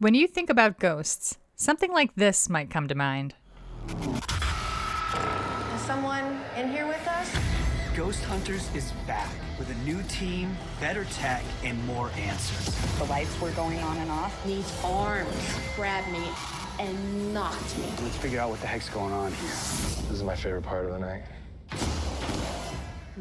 When you think about ghosts, something like this might come to mind. Is someone in here with us? Ghost Hunters is back with a new team, better tech, and more answers. The lights were going on and off. These arms grabbed me and knocked me. Let's figure out what the heck's going on here. This is my favorite part of the night.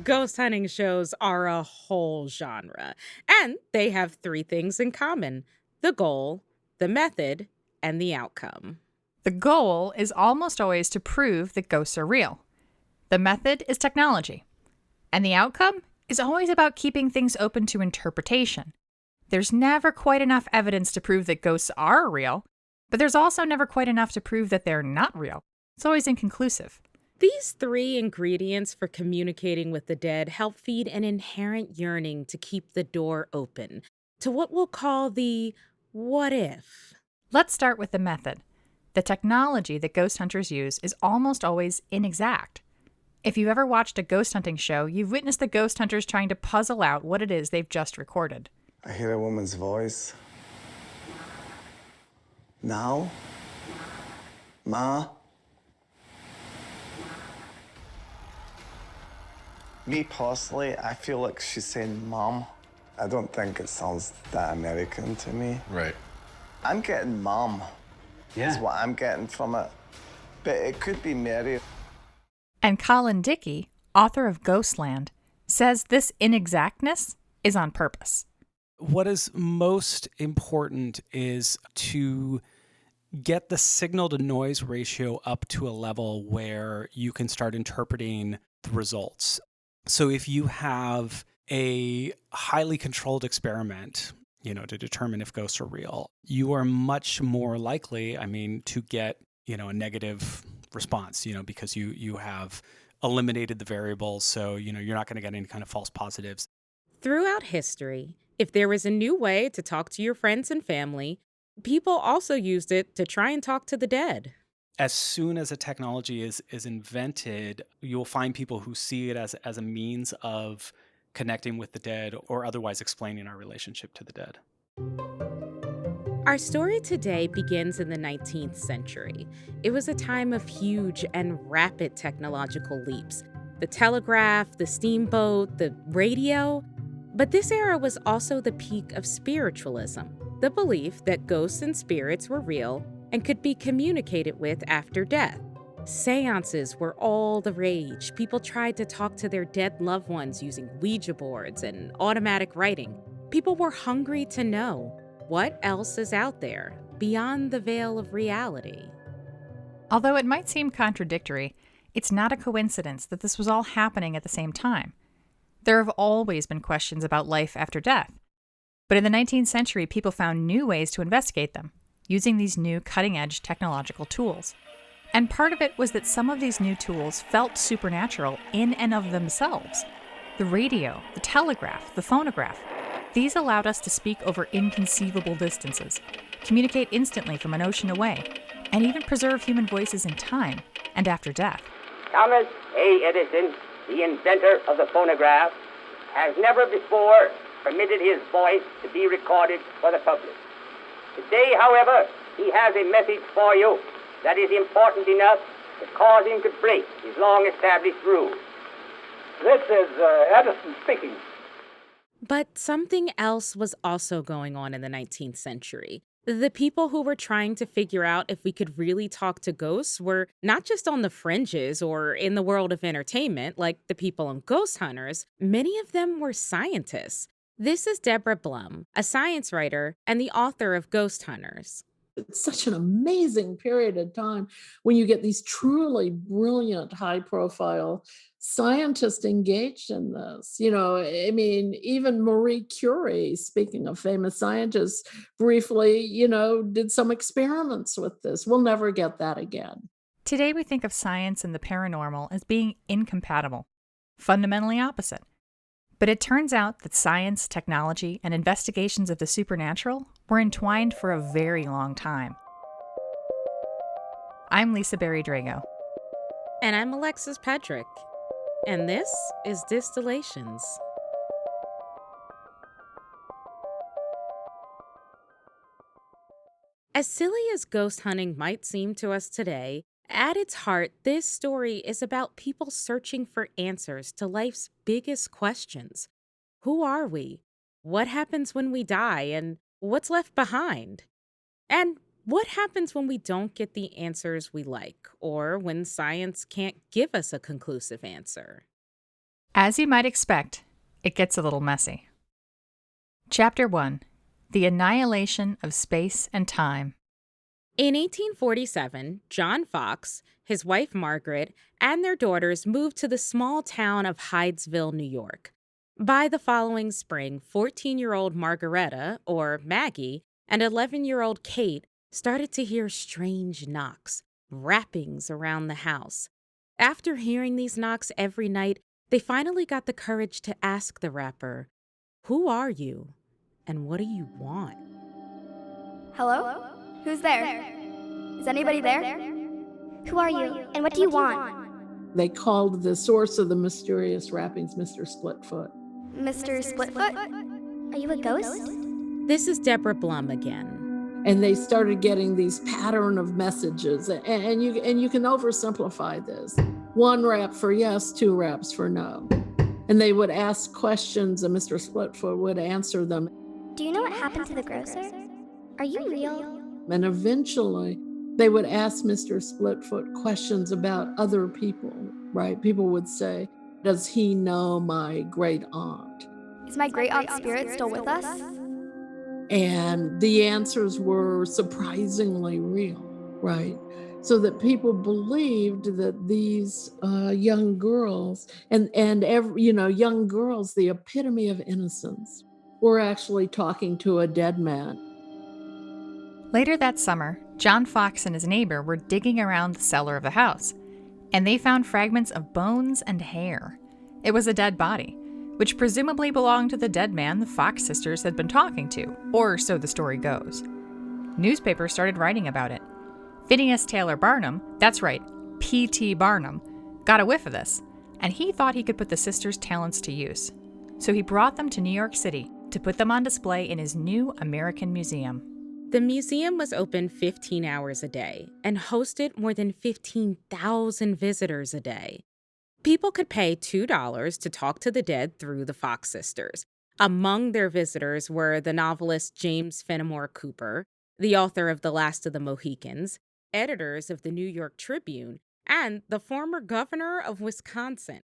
Ghost hunting shows are a whole genre, and they have three things in common: the goal, the method, and the outcome. The goal is almost always to prove that ghosts are real. The method is technology. And the outcome is always about keeping things open to interpretation. There's never quite enough evidence to prove that ghosts are real, but there's also never quite enough to prove that they're not real. It's always inconclusive. These three ingredients for communicating with the dead help feed an inherent yearning to keep the door open to what we'll call the what if. Let's start with the method. The technology that ghost hunters use is almost always inexact. If you've ever watched a ghost hunting show, you've witnessed the ghost hunters trying to puzzle out what it is they've just recorded. I hear a woman's voice. Now? Ma? Me personally, I feel like she's saying mom. I don't think it sounds that American to me. Right. I'm getting mom. Yeah. Is what I'm getting from it. But it could be Mary. And Colin Dickey, author of Ghostland, says this inexactness is on purpose. What is most important is to get the signal to noise ratio up to a level where you can start interpreting the results. So if you have a highly controlled experiment, to determine if ghosts are real, you are much more likely, to get, a negative response, because you have eliminated the variables. So, you're not going to get any kind of false positives. Throughout history, if there was a new way to talk to your friends and family, people also used it to try and talk to the dead. As soon as a technology is invented, you'll find people who see it as a means of connecting with the dead or otherwise explaining our relationship to the dead. Our story today begins in the 19th century. It was a time of huge and rapid technological leaps. The telegraph, the steamboat, the radio. But this era was also the peak of spiritualism, the belief that ghosts and spirits were real and could be communicated with after death. Seances were all the rage. People tried to talk to their dead loved ones using Ouija boards and automatic writing. People were hungry to know what else is out there beyond the veil of reality. Although it might seem contradictory, it's not a coincidence that this was all happening at the same time. There have always been questions about life after death. But in the 19th century, people found new ways to investigate them, using these new cutting-edge technological tools. And part of it was that some of these new tools felt supernatural in and of themselves. The radio, the telegraph, the phonograph. These allowed us to speak over inconceivable distances, communicate instantly from an ocean away, and even preserve human voices in time and after death. Thomas A. Edison, the inventor of the phonograph, has never before permitted his voice to be recorded for the public. Today, however, he has a message for you that is important enough to cause him to break his long-established rule. This is Edison speaking. But something else was also going on in the 19th century. The people who were trying to figure out if we could really talk to ghosts were not just on the fringes or in the world of entertainment, like the people on Ghost Hunters. Many of them were scientists. This is Deborah Blum, a science writer and the author of Ghost Hunters. It's such an amazing period of time when you get these truly brilliant, high-profile scientists engaged in this. Even Marie Curie, speaking of famous scientists, briefly, did some experiments with this. We'll never get that again. Today we think of science and the paranormal as being incompatible, fundamentally opposite. But it turns out that science, technology, and investigations of the supernatural were entwined for a very long time. I'm Lisa Berry Drago. And I'm Alexis Pedrick. And this is Distillations. As silly as ghost hunting might seem to us today, at its heart, this story is about people searching for answers to life's biggest questions. Who are we? What happens when we die? And what's left behind? And what happens when we don't get the answers we like, or when science can't give us a conclusive answer? As you might expect, it gets a little messy. Chapter 1: The Annihilation of Space and Time. In 1847, John Fox, his wife Margaret, and their daughters moved to the small town of Hydesville, New York. By the following spring, 14-year-old Margaretta, or Maggie, and 11-year-old Kate started to hear strange knocks, rappings around the house. After hearing these knocks every night, they finally got the courage to ask the rapper, "Who are you, and what do you want?" Hello? Who's there? Is anybody there? Who are you, and what do you want? They called the source of the mysterious rappings Mr. Splitfoot. Mr. Splitfoot? Are you a ghost? This is Deborah Blum again. And they started getting these pattern of messages, and you can oversimplify this. 1 rap for yes, 2 raps for no. And they would ask questions, and Mr. Splitfoot would answer them. Do you know what happened to the grocer? Are you real? And eventually, they would ask Mr. Splitfoot questions about other people, right? People would say, does he know my great aunt? Is my great aunt's spirit still with us? And the answers were surprisingly real, right? So that people believed that these young girls, and every, young girls, the epitome of innocence, were actually talking to a dead man. Later that summer, John Fox and his neighbor were digging around the cellar of the house, and they found fragments of bones and hair. It was a dead body, which presumably belonged to the dead man the Fox sisters had been talking to, or so the story goes. Newspapers started writing about it. Phineas Taylor Barnum, that's right, P.T. Barnum, got a whiff of this, and he thought he could put the sisters' talents to use. So he brought them to New York City to put them on display in his new American Museum. The museum was open 15 hours a day and hosted more than 15,000 visitors a day. People could pay $2 to talk to the dead through the Fox sisters. Among their visitors were the novelist James Fenimore Cooper, the author of The Last of the Mohicans, editors of the New York Tribune, and the former governor of Wisconsin.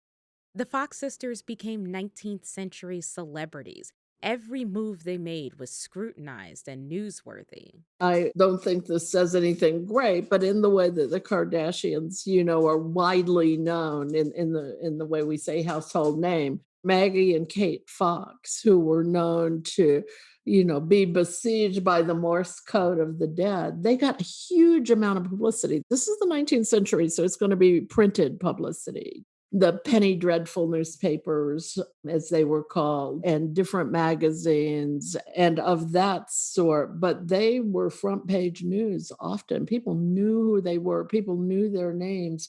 The Fox sisters became 19th century celebrities. Every move they made was scrutinized and newsworthy. I don't think this says anything great, but in the way that the Kardashians, are widely known in the way we say household name, Maggie and Kate Fox, who were known to, be besieged by the Morse code of the dead, they got a huge amount of publicity. This is the 19th century, so it's going to be printed publicity. The penny dreadful newspapers, as they were called, and different magazines and of that sort. But they were front page news often. People knew who they were. People knew their names.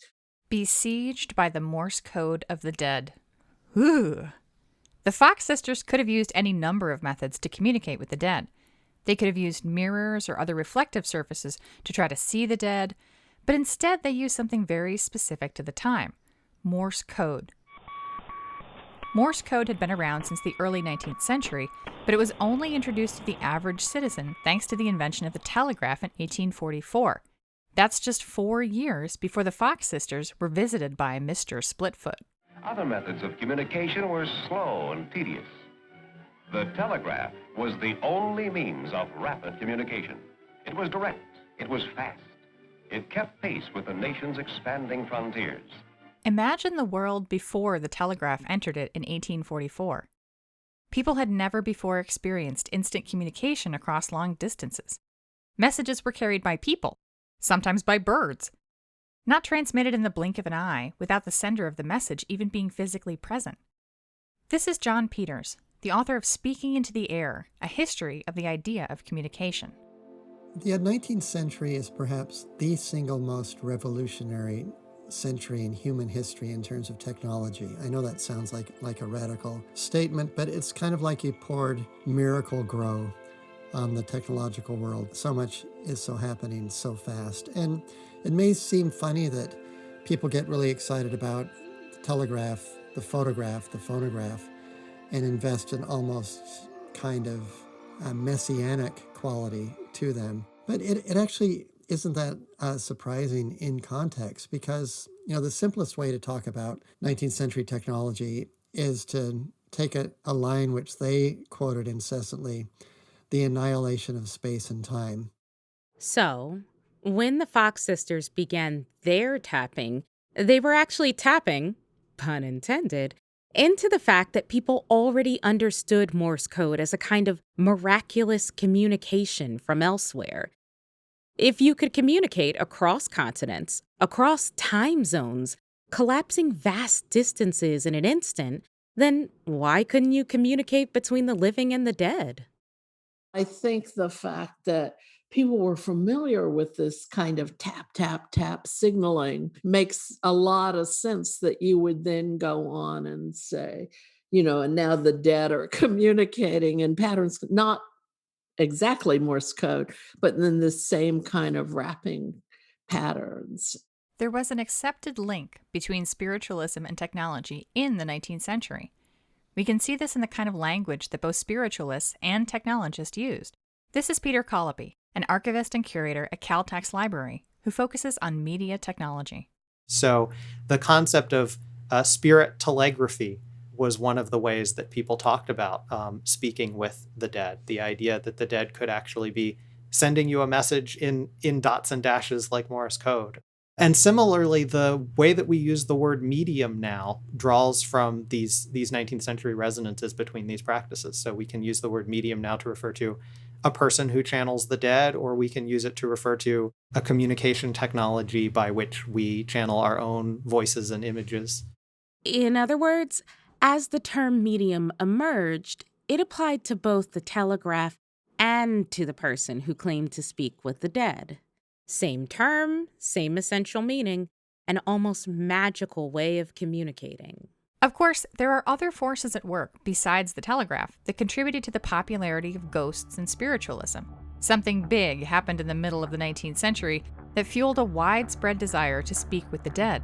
Besieged by the Morse code of the dead. Ooh. The Fox sisters could have used any number of methods to communicate with the dead. They could have used mirrors or other reflective surfaces to try to see the dead, but instead they used something very specific to the time. Morse code. Morse code had been around since the early 19th century, but it was only introduced to the average citizen thanks to the invention of the telegraph in 1844. That's just 4 years before the Fox sisters were visited by Mr. Splitfoot. Other methods of communication were slow and tedious. The telegraph was the only means of rapid communication. It was direct. It was fast. It kept pace with the nation's expanding frontiers. Imagine the world before the telegraph entered it in 1844. People had never before experienced instant communication across long distances. Messages were carried by people, sometimes by birds, not transmitted in the blink of an eye without the sender of the message even being physically present. This is John Peters, the author of Speaking into the Air, a history of the idea of communication. The 19th century is perhaps the single most revolutionary century in human history in terms of technology. I know that sounds like a radical statement, but it's kind of like you poured Miracle Grow on the technological world. So much is so happening so fast. And it may seem funny that people get really excited about the telegraph, the photograph, the phonograph, and invest in almost kind of a messianic quality to them. But it actually isn't that surprising in context, because the simplest way to talk about 19th century technology is to take a line which they quoted incessantly: the annihilation of space and time. So, when the Fox sisters began their tapping, they were actually tapping, pun intended, into the fact that people already understood Morse code as a kind of miraculous communication from elsewhere. If you could communicate across continents, across time zones, collapsing vast distances in an instant, then why couldn't you communicate between the living and the dead? I think the fact that people were familiar with this kind of tap, tap, tap signaling makes a lot of sense, that you would then go on and say, and now the dead are communicating in patterns, not exactly Morse code, but then the same kind of wrapping patterns. There was an accepted link between spiritualism and technology in the 19th century. We can see this in the kind of language that both spiritualists and technologists used. This is Peter Colopy, an archivist and curator at Caltech's library, who focuses on media technology. So the concept of spirit telegraphy was one of the ways that people talked about speaking with the dead. The idea that the dead could actually be sending you a message in dots and dashes like Morse code. And similarly, the way that we use the word medium now draws from these 19th century resonances between these practices. So we can use the word medium now to refer to a person who channels the dead, or we can use it to refer to a communication technology by which we channel our own voices and images. In other words, as the term medium emerged, it applied to both the telegraph and to the person who claimed to speak with the dead. Same term, same essential meaning, an almost magical way of communicating. Of course, there are other forces at work besides the telegraph that contributed to the popularity of ghosts and spiritualism. Something big happened in the middle of the 19th century that fueled a widespread desire to speak with the dead: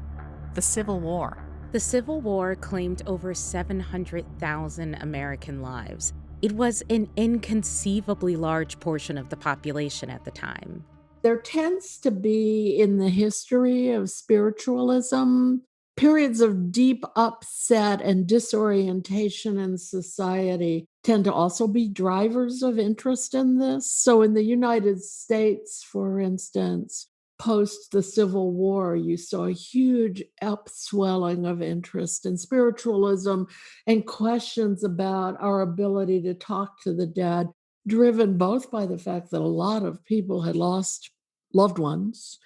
the Civil War. The Civil War claimed over 700,000 American lives. It was an inconceivably large portion of the population at the time. There tends to be, in the history of spiritualism, periods of deep upset and disorientation in society tend to also be drivers of interest in this. So in the United States, for instance, post the Civil War, you saw a huge upswelling of interest in spiritualism and questions about our ability to talk to the dead, driven both by the fact that a lot of people had lost loved ones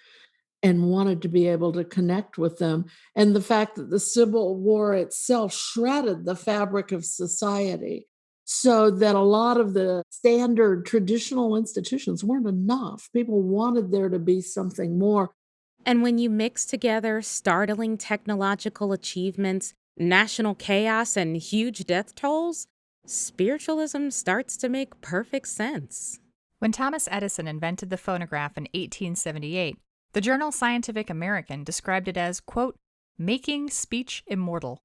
and wanted to be able to connect with them, and the fact that the Civil War itself shredded the fabric of society, so that a lot of the standard traditional institutions weren't enough. People wanted there to be something more. And when you mix together startling technological achievements, national chaos, and huge death tolls, spiritualism starts to make perfect sense. When Thomas Edison invented the phonograph in 1878, the journal Scientific American described it as, quote, making speech immortal.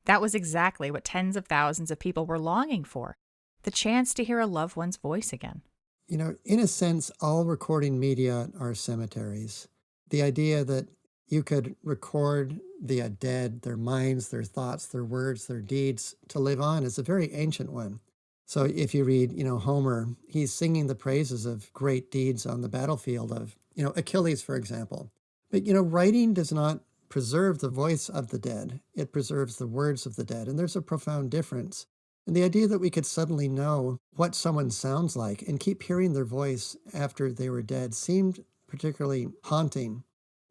That was exactly what tens of thousands of people were longing for: the chance to hear a loved one's voice again. In a sense, all recording media are cemeteries. The idea that you could record the dead, their minds, their thoughts, their words, their deeds, to live on is a very ancient one. So if you read, Homer, he's singing the praises of great deeds on the battlefield of, Achilles, for example. But, writing does not preserve the voice of the dead. It preserves the words of the dead. And there's a profound difference. And the idea that we could suddenly know what someone sounds like and keep hearing their voice after they were dead seemed particularly haunting.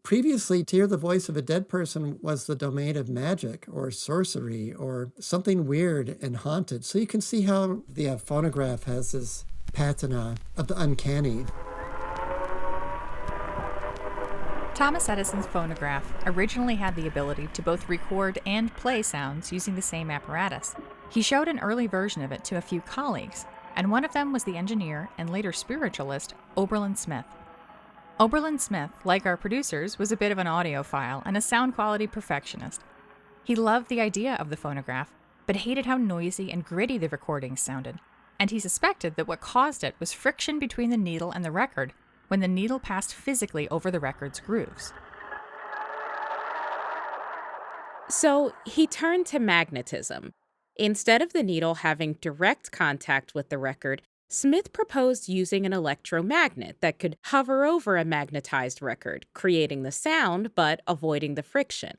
Previously, to hear the voice of a dead person was the domain of magic or sorcery or something weird and haunted. So you can see how the phonograph has this patina of the uncanny. Thomas Edison's phonograph originally had the ability to both record and play sounds using the same apparatus. He showed an early version of it to a few colleagues. and one of them was the engineer and later spiritualist Oberlin Smith. Oberlin Smith, like our producers, was a bit of an audiophile and a sound quality perfectionist. He loved the idea of the phonograph, but hated how noisy and gritty the recordings sounded, and he suspected that what caused it was friction between the needle and the record when the needle passed physically over the record's grooves. So he turned to magnetism. Instead of the needle having direct contact with the record, Smith proposed using an electromagnet that could hover over a magnetized record, creating the sound but avoiding the friction.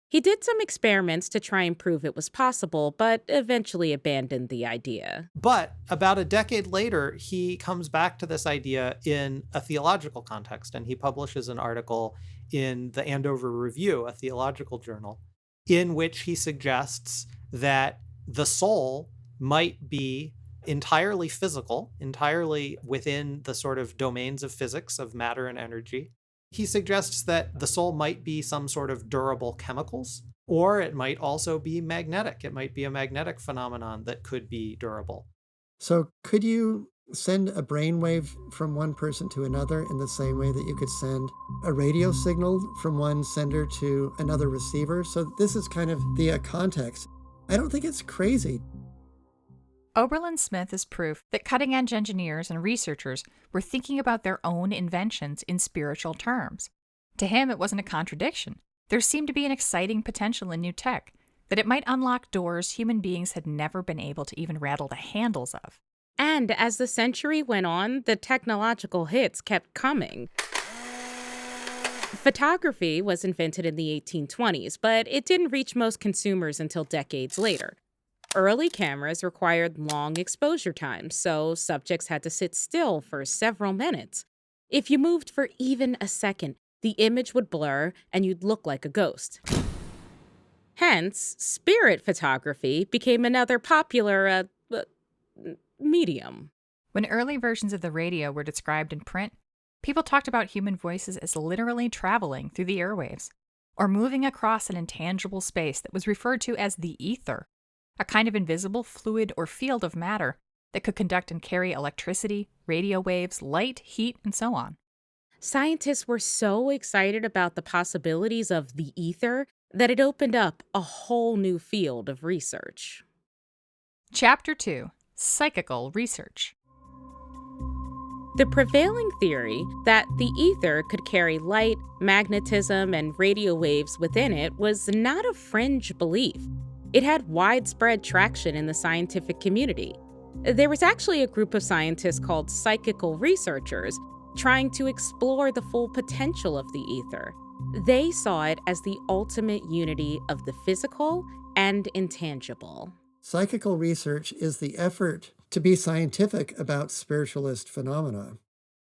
He did some experiments to try and prove it was possible, but eventually abandoned the idea. But about a decade later, he comes back to this idea in a theological context, and he publishes an article in the Andover Review, a theological journal, in which he suggests that the soul might be entirely physical, entirely within the sort of domains of physics of matter and energy. He suggests that the soul might be some sort of durable chemicals, or it might also be magnetic. It might be a magnetic phenomenon that could be durable. So could you send a brainwave from one person to another in the same way that you could send a radio signal from one sender to another receiver? So this is kind of the context. I don't think it's crazy. Oberlin Smith is proof that cutting-edge engineers and researchers were thinking about their own inventions in spiritual terms. To him, it wasn't a contradiction. There seemed to be an exciting potential in new tech, that it might unlock doors human beings had never been able to even rattle the handles of. And as the century went on, the technological hits kept coming. Photography was invented in the 1820s, but it didn't reach most consumers until decades later. Early cameras required long exposure times, so subjects had to sit still for several minutes. If you moved for even a second, the image would blur and you'd look like a ghost. Hence, spirit photography became another popular medium. When early versions of the radio were described in print, people talked about human voices as literally traveling through the airwaves, or moving across an intangible space that was referred to as the ether, a kind of invisible fluid or field of matter that could conduct and carry electricity, radio waves, light, heat, and so on. Scientists were so excited about the possibilities of the ether that it opened up a whole new field of research. Chapter 2: Psychical Research. The prevailing theory that the ether could carry light, magnetism, and radio waves within it was not a fringe belief. It had widespread traction in the scientific community. There was actually a group of scientists called psychical researchers trying to explore the full potential of the ether. They saw it as the ultimate unity of the physical and intangible. Psychical research is the effort to be scientific about spiritualist phenomena.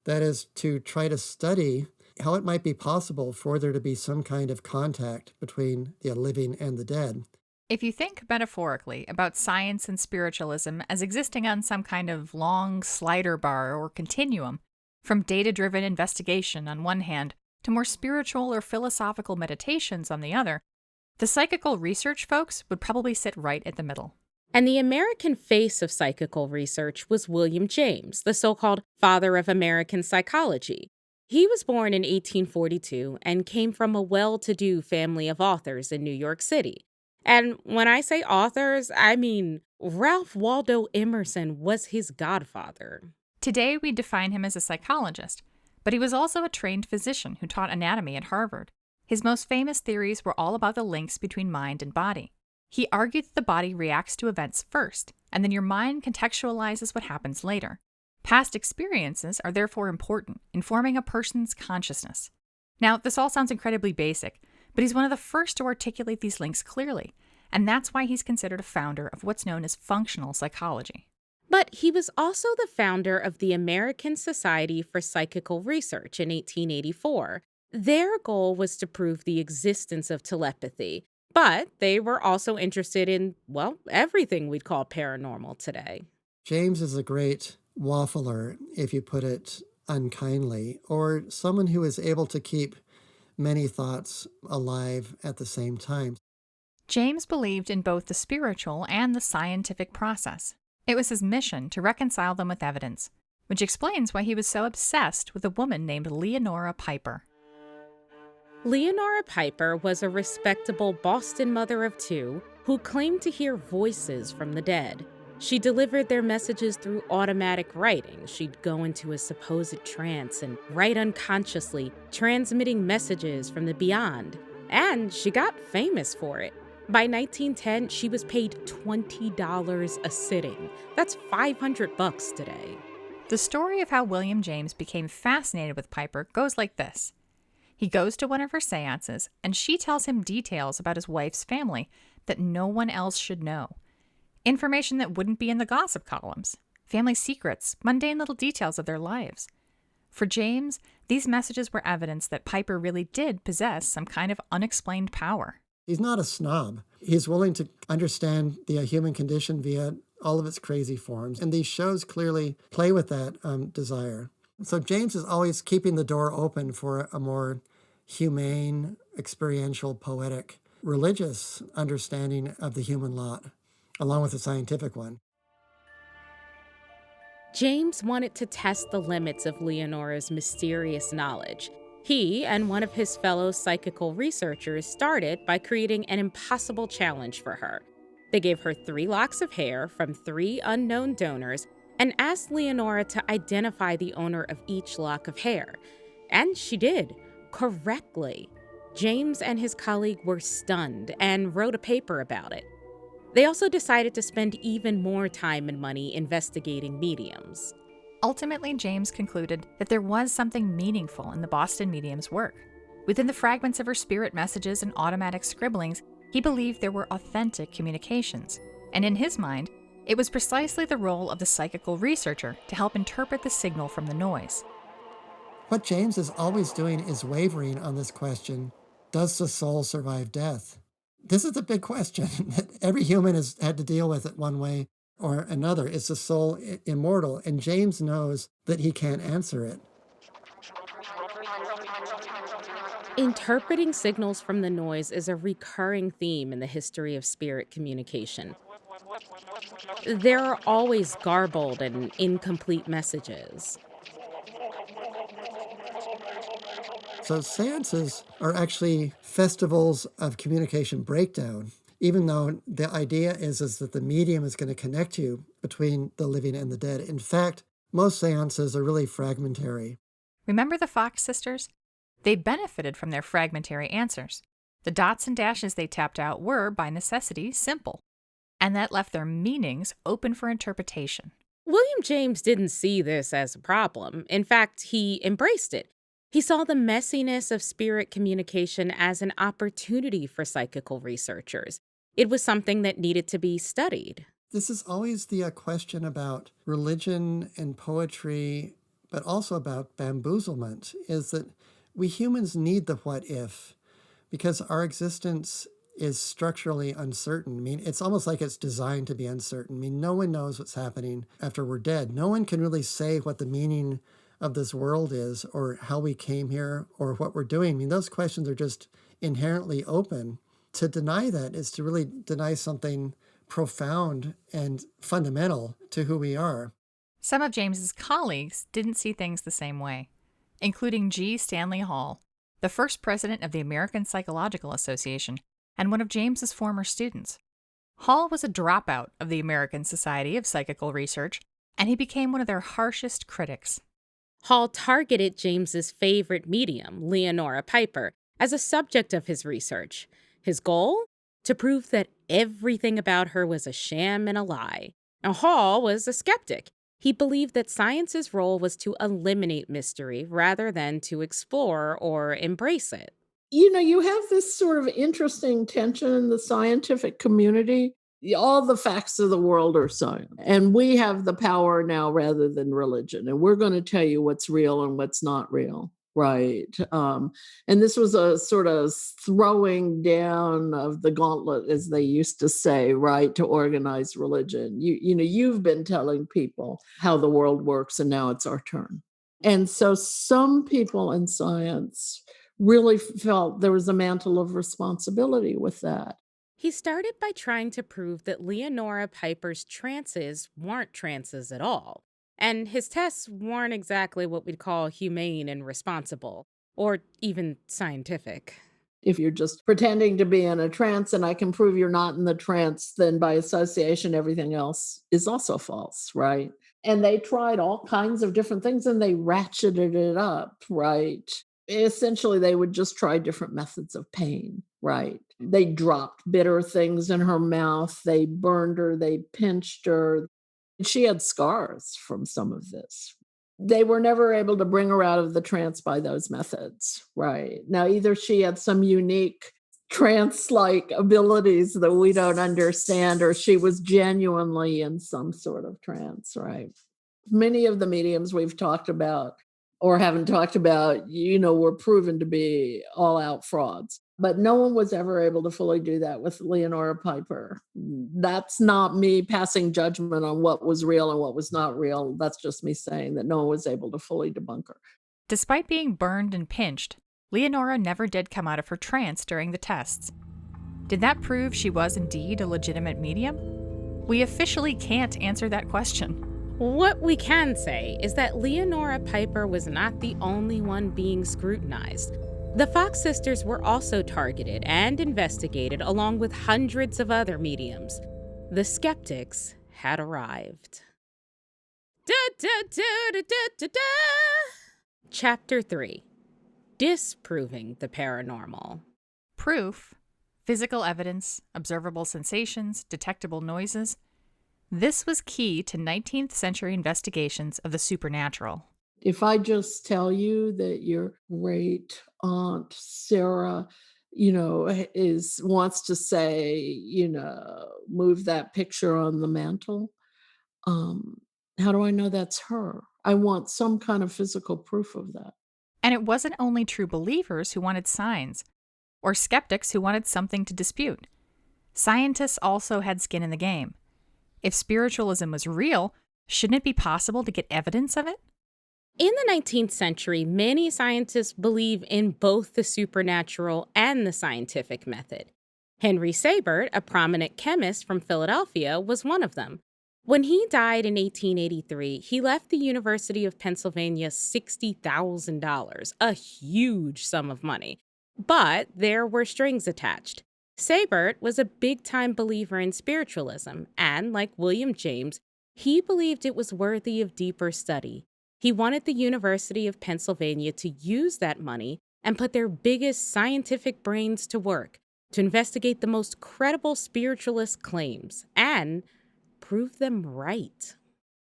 That is, to try to study how it might be possible for there to be some kind of contact between the living and the dead. If you think metaphorically about science and spiritualism as existing on some kind of long slider bar or continuum, from data-driven investigation on one hand to more spiritual or philosophical meditations on the other, the psychical research folks would probably sit right at the middle. And the American face of psychical research was William James, the so-called father of American psychology. He was born in 1842 and came from a well-to-do family of authors in New York City. And when I say authors, I mean Ralph Waldo Emerson was his godfather. Today, we define him as a psychologist, but he was also a trained physician who taught anatomy at Harvard. His most famous theories were all about the links between mind and body. He argued that the body reacts to events first, and then your mind contextualizes what happens later. Past experiences are therefore important in forming a person's consciousness. Now, this all sounds incredibly basic, but he's one of the first to articulate these links clearly, and that's why he's considered a founder of what's known as functional psychology. But he was also the founder of the American Society for Psychical Research in 1884. Their goal was to prove the existence of telepathy, but they were also interested in, well, everything we'd call paranormal today. James is a great waffler, if you put it unkindly, or someone who is able to keep many thoughts alive at the same time. James believed in both the spiritual and the scientific process. It was his mission to reconcile them with evidence, which explains why he was so obsessed with a woman named Leonora Piper. Leonora Piper was a respectable Boston mother of two who claimed to hear voices from the dead. She delivered their messages through automatic writing. She'd go into a supposed trance and write unconsciously, transmitting messages from the beyond. And she got famous for it. By 1910, she was paid $20 a sitting. That's $500 today. The story of how William James became fascinated with Piper goes like this. He goes to one of her seances, and she tells him details about his wife's family that no one else should know. Information that wouldn't be in the gossip columns. Family secrets, mundane little details of their lives. For James, these messages were evidence that Piper really did possess some kind of unexplained power. He's not a snob. He's willing to understand the human condition via all of its crazy forms, and these shows clearly play with that desire. So James is always keeping the door open for a more humane, experiential, poetic, religious understanding of the human lot, along with a scientific one. James wanted to test the limits of Leonora's mysterious knowledge. He and one of his fellow psychical researchers started by creating an impossible challenge for her. They gave her 3 locks of hair from 3 unknown donors and asked Leonora to identify the owner of each lock of hair. And she did, correctly. James and his colleague were stunned and wrote a paper about it. They also decided to spend even more time and money investigating mediums. Ultimately, James concluded that there was something meaningful in the Boston medium's work. Within the fragments of her spirit messages and automatic scribblings, he believed there were authentic communications. And in his mind, it was precisely the role of the psychical researcher to help interpret the signal from the noise. What James is always doing is wavering on this question, does the soul survive death? This is the big question that every human has had to deal with it one way or another. Is the soul immortal? And James knows that he can't answer it. Interpreting signals from the noise is a recurring theme in the history of spirit communication. There are always garbled and incomplete messages. So seances are actually festivals of communication breakdown, even though the idea is that the medium is going to connect you between the living and the dead. In fact, most seances are really fragmentary. Remember the Fox sisters? They benefited from their fragmentary answers. The dots and dashes they tapped out were, by necessity, simple, and that left their meanings open for interpretation. William James didn't see this as a problem. In fact, he embraced it. He saw the messiness of spirit communication as an opportunity for psychical researchers. It was something that needed to be studied. This is always the question about religion and poetry, but also about bamboozlement, is that we humans need the what if, because our existence is structurally uncertain. I mean, it's almost like it's designed to be uncertain. I mean, no one knows what's happening after we're dead. No one can really say what the meaning of this world is, or how we came here, or what we're doing. I mean, those questions are just inherently open. To deny that is to really deny something profound and fundamental to who we are. Some of James's colleagues didn't see things the same way, including G. Stanley Hall, the first president of the American Psychological Association and one of James's former students. Hall was a dropout of the American Society of Psychical Research, and he became one of their harshest critics. Hall targeted James's favorite medium, Leonora Piper, as a subject of his research. His goal? To prove that everything about her was a sham and a lie. Now, Hall was a skeptic. He believed that science's role was to eliminate mystery rather than to explore or embrace it. You know, you have this sort of interesting tension in the scientific community. All the facts of the world are science, and we have the power now rather than religion, and we're going to tell you what's real and what's not real, right? And this was a sort of throwing down of the gauntlet, as they used to say, right, to organized religion. You know, you've been telling people how the world works, and now it's our turn. And so some people in science really felt there was a mantle of responsibility with that. He started by trying to prove that Leonora Piper's trances weren't trances at all, and his tests weren't exactly what we'd call humane and responsible, or even scientific. If you're just pretending to be in a trance and I can prove you're not in the trance, then by association, everything else is also false, right? And they tried all kinds of different things and they ratcheted it up, right? Essentially, they would just try different methods of pain, right? They dropped bitter things in her mouth, they burned her, they pinched her. She had scars from some of this. They were never able to bring her out of the trance by those methods, right? Now, either she had some unique trance-like abilities that we don't understand, or she was genuinely in some sort of trance, right? Many of the mediums we've talked about or haven't talked about, were proven to be all-out frauds. But no one was ever able to fully do that with Leonora Piper. That's not me passing judgment on what was real and what was not real. That's just me saying that no one was able to fully debunk her. Despite being burned and pinched, Leonora never did come out of her trance during the tests. Did that prove she was indeed a legitimate medium? We officially can't answer that question. What we can say is that Leonora Piper was not the only one being scrutinized. The Fox sisters were also targeted and investigated along with hundreds of other mediums. The skeptics had arrived. Chapter 3. Disproving the paranormal. Proof, physical evidence, observable sensations, detectable noises. This was key to 19th century investigations of the supernatural. If I just tell you that your great aunt Sarah, wants to say, move that picture on the mantle, how do I know that's her? I want some kind of physical proof of that. And it wasn't only true believers who wanted signs, or skeptics who wanted something to dispute. Scientists also had skin in the game. If spiritualism was real, shouldn't it be possible to get evidence of it? In the 19th century, many scientists believe in both the supernatural and the scientific method. Henry Seibert, a prominent chemist from Philadelphia, was one of them. When he died in 1883, he left the University of Pennsylvania $60,000, a huge sum of money. But there were strings attached. Seibert was a big-time believer in spiritualism, and like William James, he believed it was worthy of deeper study. He wanted the University of Pennsylvania to use that money and put their biggest scientific brains to work to investigate the most credible spiritualist claims and prove them right.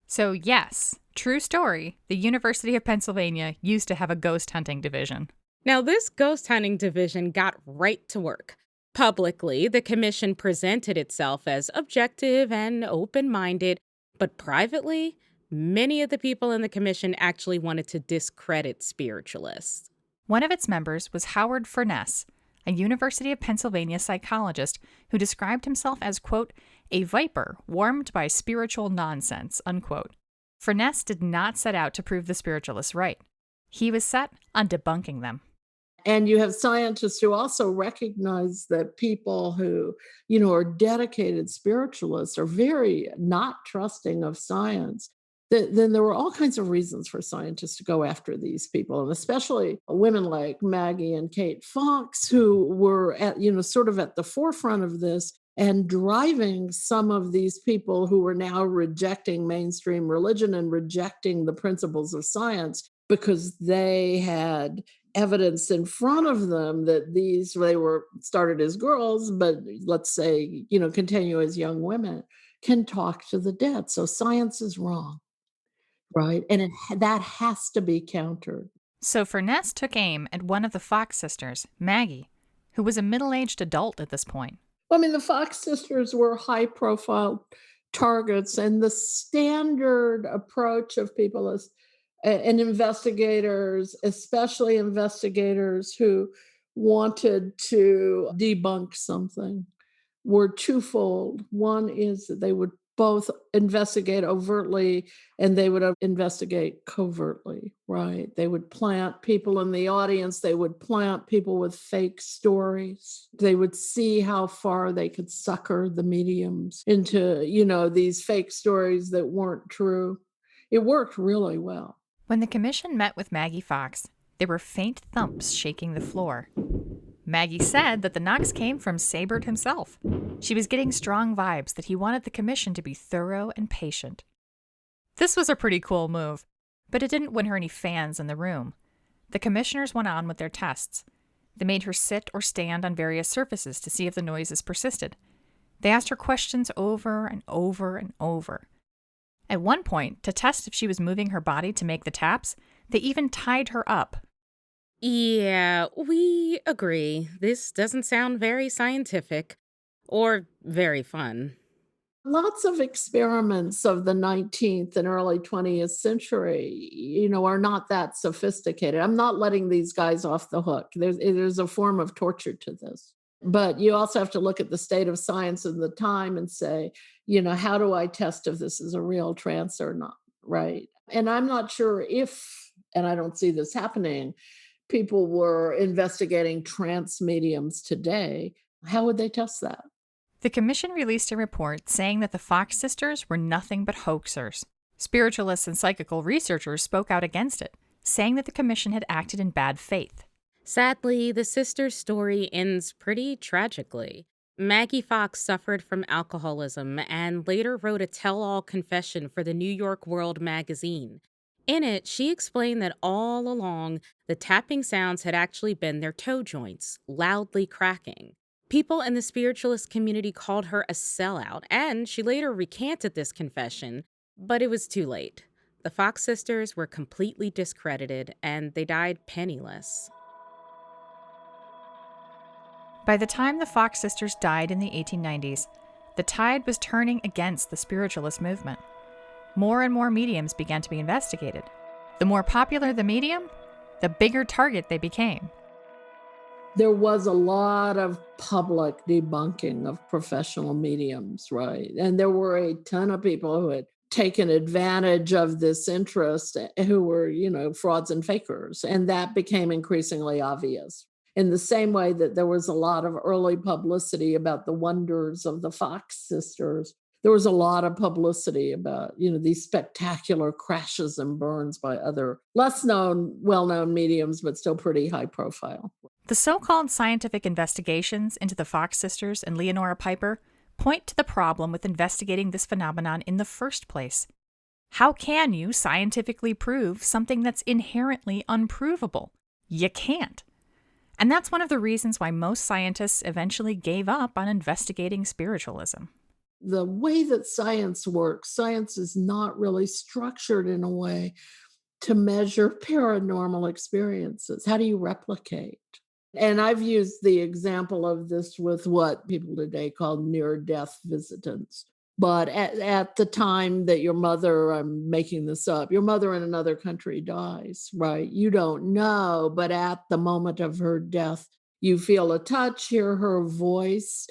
So yes, true story, the University of Pennsylvania used to have a ghost hunting division. Now, this ghost hunting division got right to work. Publicly, the commission presented itself as objective and open-minded, but privately, many of the people in the commission actually wanted to discredit spiritualists. One of its members was Howard Furness, a University of Pennsylvania psychologist who described himself as, quote, a viper warmed by spiritual nonsense, unquote. Furness did not set out to prove the spiritualists right. He was set on debunking them. And you have scientists who also recognize that people who, are dedicated spiritualists are very not trusting of science. Then there were all kinds of reasons for scientists to go after these people, and especially women like Maggie and Kate Fox, who were sort of at the forefront of this and driving some of these people who were now rejecting mainstream religion and rejecting the principles of science because they had evidence in front of them that they were started as girls, but let's say, continue as young women, can talk to the dead. So science is wrong, right? And that has to be countered. So Furness took aim at one of the Fox sisters, Maggie, who was a middle-aged adult at this point. The Fox sisters were high-profile targets, and the standard approach of people and investigators, especially investigators who wanted to debunk something, were twofold. One is that they would both investigate overtly and they would investigate covertly, right? They would plant people in the audience. They would plant people with fake stories. They would see how far they could sucker the mediums into, these fake stories that weren't true. It worked really well. When the commission met with Maggie Fox, there were faint thumps shaking the floor. Maggie said that the knocks came from Sabert himself. She was getting strong vibes that he wanted the commission to be thorough and patient. This was a pretty cool move, but it didn't win her any fans in the room. The commissioners went on with their tests. They made her sit or stand on various surfaces to see if the noises persisted. They asked her questions over and over and over. At one point, to test if she was moving her body to make the taps, they even tied her up. Yeah, we agree. This doesn't sound very scientific or very fun. Lots of experiments of the 19th and early 20th century, are not that sophisticated. I'm not letting these guys off the hook. There's a form of torture to this. But you also have to look at the state of science of the time and say, how do I test if this is a real trance or not, right? And I'm not sure if, and I don't see this happening, people were investigating trance mediums today. How would they test that? The commission released a report saying that the Fox sisters were nothing but hoaxers. Spiritualists and psychical researchers spoke out against it, saying that the commission had acted in bad faith. Sadly, the sisters' story ends pretty tragically. Maggie Fox suffered from alcoholism and later wrote a tell-all confession for the New York World magazine. In it, she explained that all along, the tapping sounds had actually been their toe joints, loudly cracking. People in the spiritualist community called her a sellout, and she later recanted this confession, but it was too late. The Fox sisters were completely discredited, and they died penniless. By the time the Fox sisters died in the 1890s, the tide was turning against the spiritualist movement. More and more mediums began to be investigated. The more popular the medium, the bigger target they became. There was a lot of public debunking of professional mediums, right? And there were a ton of people who had taken advantage of this interest who were, frauds and fakers. And that became increasingly obvious. In the same way that there was a lot of early publicity about the wonders of the Fox sisters, there was a lot of publicity about, these spectacular crashes and burns by other less known, well-known mediums, but still pretty high profile. The so-called scientific investigations into the Fox sisters and Leonora Piper point to the problem with investigating this phenomenon in the first place. How can you scientifically prove something that's inherently unprovable? You can't. And that's one of the reasons why most scientists eventually gave up on investigating spiritualism. The way that science works, science is not really structured in a way to measure paranormal experiences. How do you replicate? And I've used the example of this with what people today call near-death visitants. But at the time that your mother, I'm making this up, your mother in another country dies, right? You don't know, but at the moment of her death, you feel a touch, hear her voice,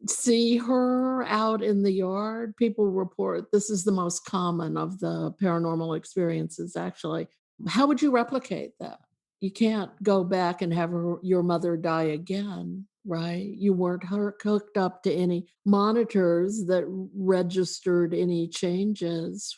see her out in the yard. People report this is the most common of the paranormal experiences, actually. How would you replicate that? You can't go back and have your mother die again, right? You weren't hooked up to any monitors that registered any changes.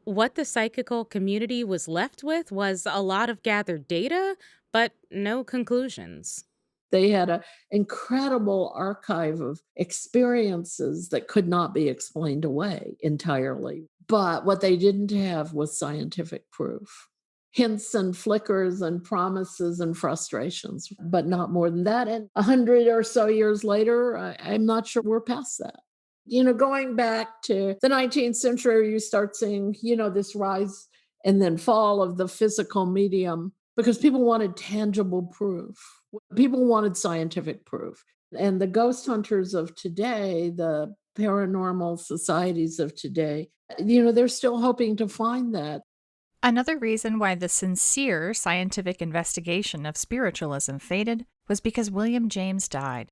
What the psychical community was left with was a lot of gathered data, but no conclusions. They had an incredible archive of experiences that could not be explained away entirely. But what they didn't have was scientific proof. Hints and flickers and promises and frustrations, but not more than that. And 100 or so years later, I'm not sure we're past that. Going back to the 19th century, you start seeing, this rise and then fall of the physical medium because people wanted tangible proof. People wanted scientific proof. And the ghost hunters of today, the paranormal societies of today, they're still hoping to find that. Another reason why the sincere scientific investigation of spiritualism faded was because William James died.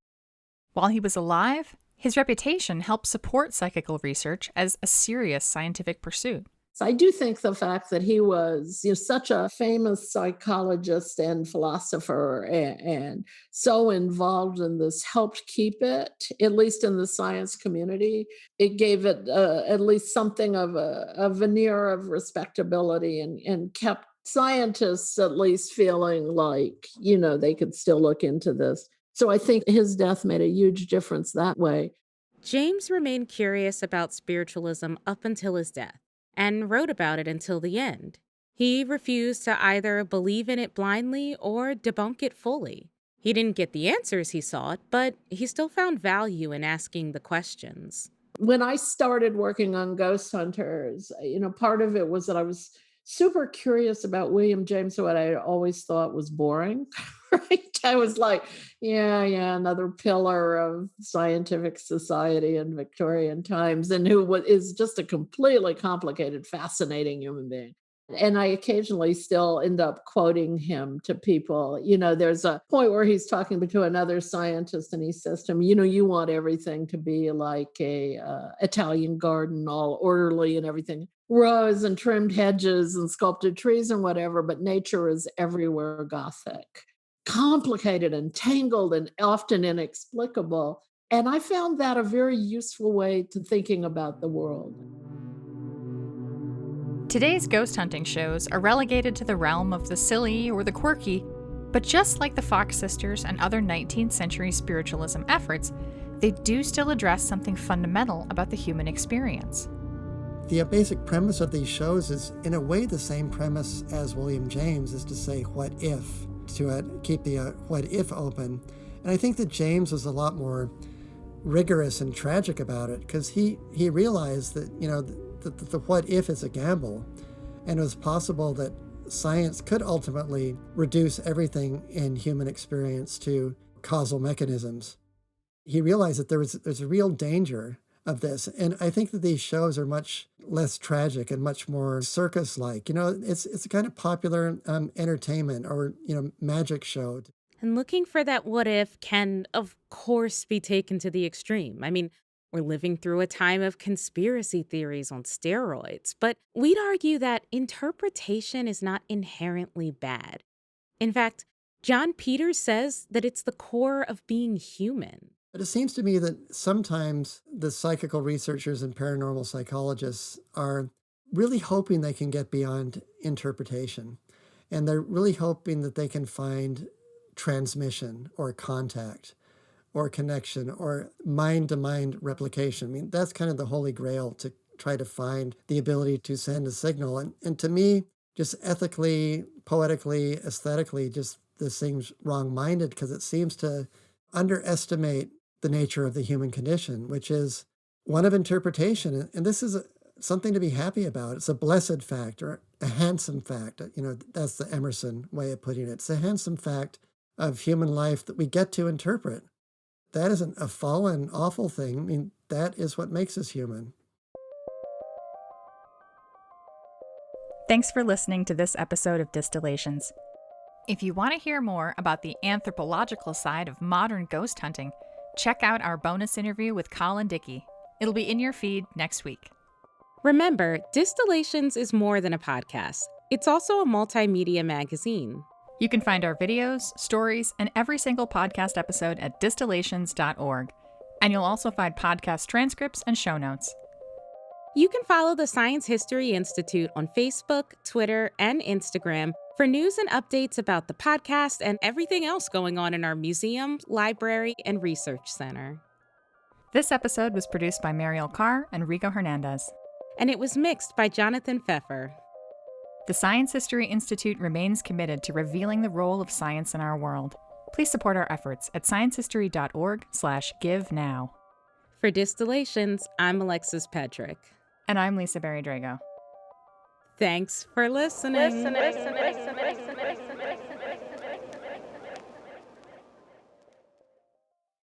While he was alive, His reputation helped support psychical research as a serious scientific pursuit. So I do think the fact that he was such a famous psychologist and philosopher and so involved in this helped keep it, at least in the science community. It gave it at least something of a veneer of respectability and kept scientists at least feeling like, they could still look into this. So I think his death made a huge difference that way. James remained curious about spiritualism up until his death, and wrote about it until the end. He refused to either believe in it blindly or debunk it fully. He didn't get the answers he sought, but he still found value in asking the questions. When I started working on Ghost Hunters, part of it was that I was super curious about William James, who I always thought was boring. Right? I was like, yeah, another pillar of scientific society in Victorian times, and who is just a completely complicated, fascinating human being. And I occasionally still end up quoting him to people. There's a point where he's talking to another scientist and he says to him, you want everything to be like a Italian garden, all orderly and everything, rows and trimmed hedges and sculpted trees and whatever, but nature is everywhere Gothic, complicated and tangled and often inexplicable. And I found that a very useful way to thinking about the world. Today's ghost hunting shows are relegated to the realm of the silly or the quirky, but just like the Fox sisters and other 19th century spiritualism efforts, they do still address something fundamental about the human experience. The basic premise of these shows is, in a way, the same premise as William James, is to say, what if? To keep the what if open. And I think that James was a lot more rigorous and tragic about it, because he realized that, the what if is a gamble, and it was possible that science could ultimately reduce everything in human experience to causal mechanisms. He realized that there's a real danger of this, and I think that these shows are much less tragic and much more circus-like. It's a kind of popular entertainment or magic show. And looking for that what if can, of course, be taken to the extreme. I mean, we're living through a time of conspiracy theories on steroids, but we'd argue that interpretation is not inherently bad. In fact, John Peters says that it's the core of being human. But it seems to me that sometimes the psychical researchers and paranormal psychologists are really hoping they can get beyond interpretation. And they're really hoping that they can find transmission or contact or connection or mind-to-mind replication. I mean, that's kind of the holy grail, to try to find the ability to send a signal. And to me, just ethically, poetically, aesthetically, just this seems wrong-minded, because it seems to underestimate the nature of the human condition, which is one of interpretation. And this is something to be happy about. It's a blessed fact, or a handsome fact. That's the Emerson way of putting it. It's a handsome fact of human life that we get to interpret. That isn't a fallen, awful thing. I mean, that is what makes us human. Thanks for listening to this episode of Distillations. If you want to hear more about the anthropological side of modern ghost hunting, check out our bonus interview with Colin Dickey. It'll be in your feed next week. Remember, Distillations is more than a podcast. It's also a multimedia magazine. You can find our videos, stories, and every single podcast episode at distillations.org. And you'll also find podcast transcripts and show notes. You can follow the Science History Institute on Facebook, Twitter, and Instagram for news and updates about the podcast and everything else going on in our museum, library, and research center. This episode was produced by Mariel Carr and Rigo Hernandez. And it was mixed by Jonathan Pfeffer. The Science History Institute remains committed to revealing the role of science in our world. Please support our efforts at sciencehistory.org/give now. For Distillations, I'm Alexis Pedrick. And I'm Lisa Berry Drago. Thanks for listening.